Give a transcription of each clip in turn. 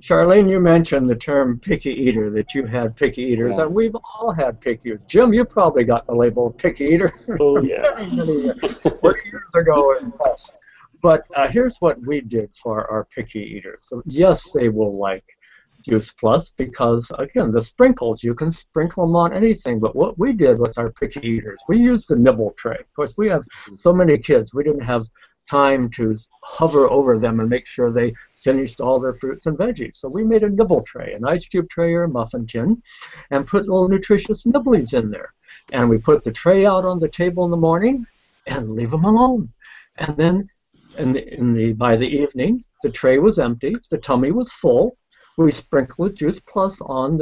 Charlene, you mentioned the term picky eater, that you had picky eaters, Yeah. and we've all had picky eaters. Jim, you probably got the label of picky eater Oh yeah. many years ago. Yes. But here's what we did for our picky eaters. So yes, they will like Juice Plus because, again, the sprinkles, you can sprinkle them on anything. But what we did with our picky eaters, we used the nibble tray. Of course, we have so many kids, we didn't have time to hover over them and make sure they finished all their fruits and veggies. So we made a nibble tray, an ice cube tray or a muffin tin, and put little nutritious nibblies in there. And we put the tray out on the table in the morning and leave them alone. And then by the evening, the tray was empty, the tummy was full. We sprinkled Juice Plus on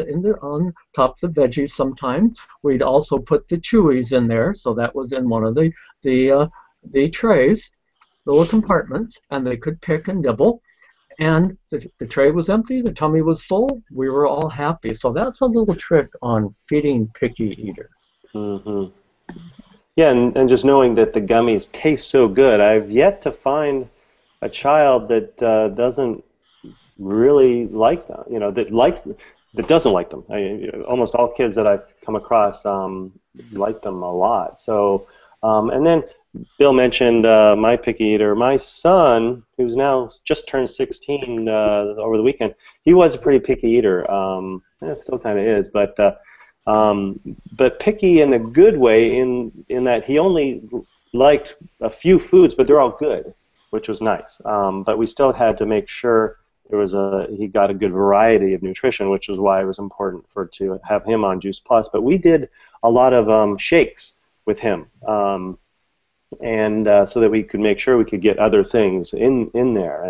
top of the veggies sometimes. We'd also put the chewies in there, so that was in one of the trays, little compartments, and they could pick and nibble. And the tray was empty, the tummy was full, we were all happy. So that's a little trick on feeding picky eaters. Mm-hmm. Yeah, and just knowing that the gummies taste so good, I've yet to find a child that doesn't really like them. You know, that doesn't like them. Almost all kids that I've come across like them a lot. So, and then Bill mentioned my picky eater. My son, who's now just turned 16 over the weekend, he was a pretty picky eater. Still kind of is, but picky in a good way in that he only liked a few foods, but they're all good, which was nice. But we still had to make sure he got a good variety of nutrition, which was why it was important to have him on Juice Plus. But we did a lot of shakes with him, and so that we could make sure we could get other things in there.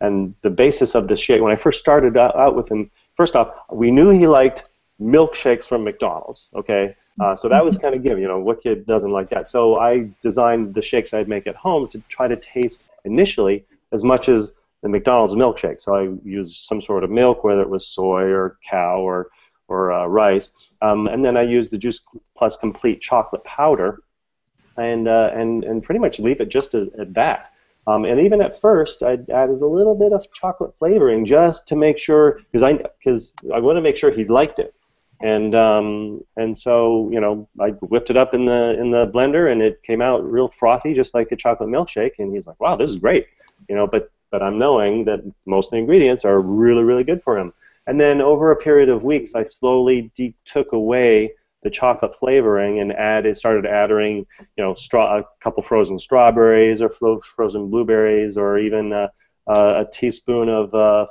And the basis of the shake, when I first started out with him, first off, we knew he liked milkshakes from McDonald's, okay? So that was kind of given, what kid doesn't like that? So I designed the shakes I'd make at home to try to taste initially as much as the McDonald's milkshake. So I used some sort of milk, whether it was soy or cow or rice, and then I used the Juice Plus Complete chocolate powder, and pretty much leave it just at that. And even at first, I added a little bit of chocolate flavoring just to make sure, because I want to make sure he liked it. And so I whipped it up in the blender, and it came out real frothy, just like a chocolate milkshake. And he's like, "Wow, this is great," But I'm knowing that most of the ingredients are really, really good for him. And then over a period of weeks, I slowly took away the chocolate flavoring and started adding, a couple frozen strawberries or frozen blueberries, or even a teaspoon of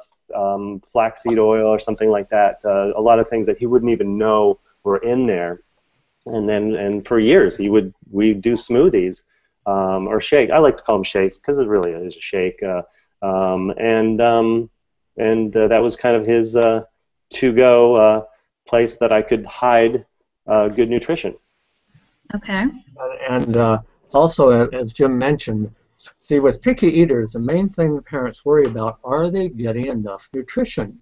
flaxseed oil or something like that. A lot of things that he wouldn't even know were in there. And for years we'd do smoothies or shake. I like to call them shakes because it really is a shake. And that was kind of his to-go place that I could hide good nutrition. Okay. And also, as Jim mentioned, see, with picky eaters, the main thing parents worry about, are they getting enough nutrition?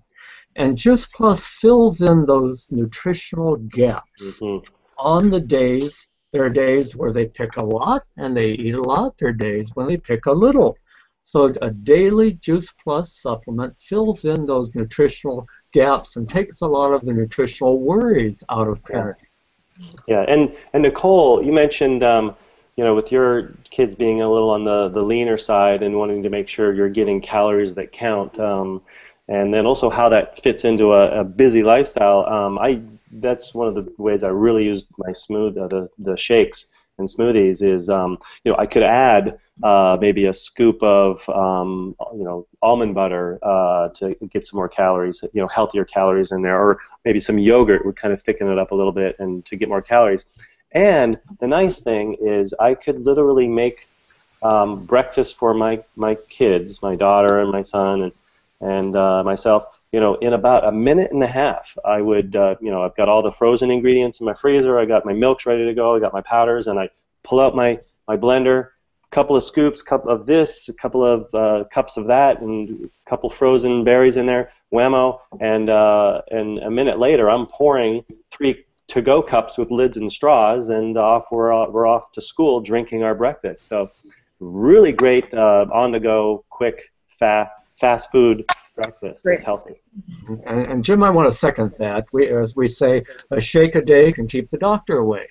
And Juice Plus fills in those nutritional gaps. Mm-hmm. On the days, there are days where they pick a lot and they eat a lot. There are days when they pick a little. So a daily Juice Plus supplement fills in those nutritional gaps and takes a lot of the nutritional worries out of parenting. Yeah, and Nicole, you mentioned, with your kids being a little on the leaner side and wanting to make sure you're getting calories that count, and then also how that fits into a busy lifestyle. That's one of the ways I really used my the shakes and smoothies is, I could add maybe a scoop of, almond butter to get some more calories, healthier calories in there, or maybe some yogurt would kind of thicken it up a little bit and to get more calories. And the nice thing is I could literally make breakfast for my kids, my daughter and my son and myself, in about a minute and a half. I would, I've got all the frozen ingredients in my freezer, I got my milks ready to go, I got my powders, and I pull out my blender, couple of scoops, cup of this, a couple of cups of that, and a couple frozen berries in there, whammo, and a minute later I'm pouring 3 to-go cups with lids and straws, and we're off to school drinking our breakfast. So really great on-the-go, quick, fast food breakfast. Great. It's healthy. And Jim, I want to second that. As we say, a shake a day can keep the doctor away.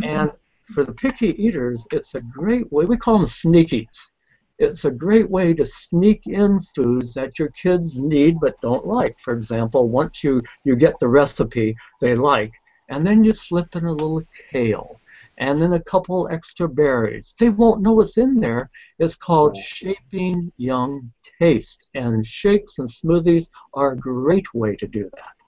And for the picky eaters, it's a great way. We call them sneakies. It's a great way to sneak in foods that your kids need but don't like. For example, once you get the recipe they like, and then you slip in a little kale, and then a couple extra berries. They won't know what's in there. It's called shaping young taste. And shakes and smoothies are a great way to do that.